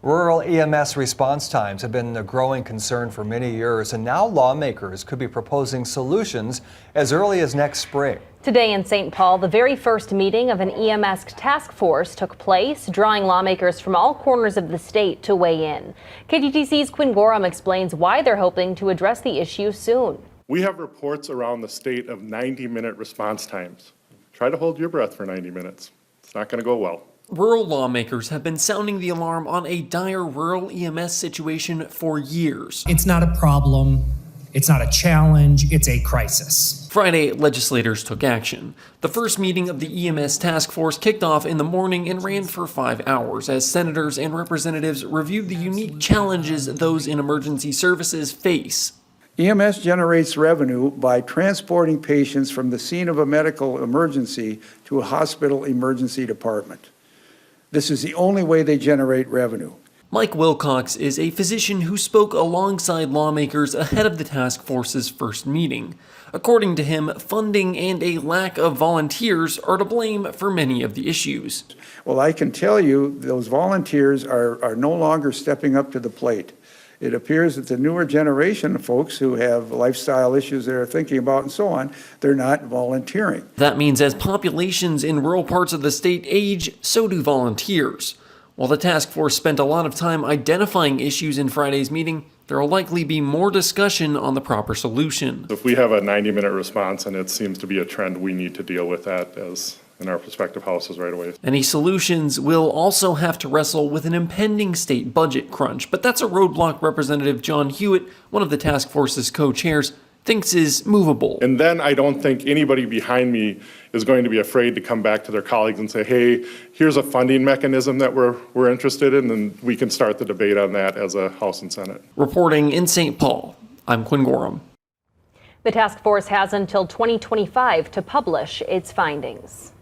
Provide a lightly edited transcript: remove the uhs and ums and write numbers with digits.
Rural EMS response times have been a growing concern for many years, and now lawmakers could be proposing solutions as early as next spring. Today in St. Paul, the very first meeting of an EMS task force took place, drawing lawmakers from all corners of the state to weigh in. KTTC's Quinn Gorham explains why they're hoping to address the issue soon. We have reports around the state of 90-minute response times. Try to hold your breath for 90 minutes. It's not going to go well. Rural lawmakers have been sounding the alarm on a dire rural EMS situation for years. It's not a problem, it's not a challenge, it's a crisis. Friday, legislators took action. The first meeting of the EMS task force kicked off in the morning and ran for 5 hours as senators and representatives reviewed the unique challenges those in emergency services face. EMS generates revenue by transporting patients from the scene of a medical emergency to a hospital emergency department. This is the only way they generate revenue. Mike Wilcox is a physician who spoke alongside lawmakers ahead of the task force's first meeting. According to him, funding and a lack of volunteers are to blame for many of the issues. Well, I can tell you those volunteers are no longer stepping up to the plate. It appears that the newer generation of folks who have lifestyle issues they're thinking about and so on, they're not volunteering. That means as populations in rural parts of the state age, so do volunteers. While the task force spent a lot of time identifying issues in Friday's meeting, there will likely be more discussion on the proper solution. If we have a 90-minute response and it seems to be a trend, we need to deal with that as in our prospective houses right away. Any solutions will also have to wrestle with an impending state budget crunch, but that's a roadblock Representative John Hewitt, one of the task force's co-chairs, thinks is movable. And then I don't think anybody behind me is going to be afraid to come back to their colleagues and say, hey, here's a funding mechanism that we're interested in, and we can start the debate on that as a House and Senate. Reporting in St. Paul, I'm Quinn Gorham. The task force has until 2025 to publish its findings.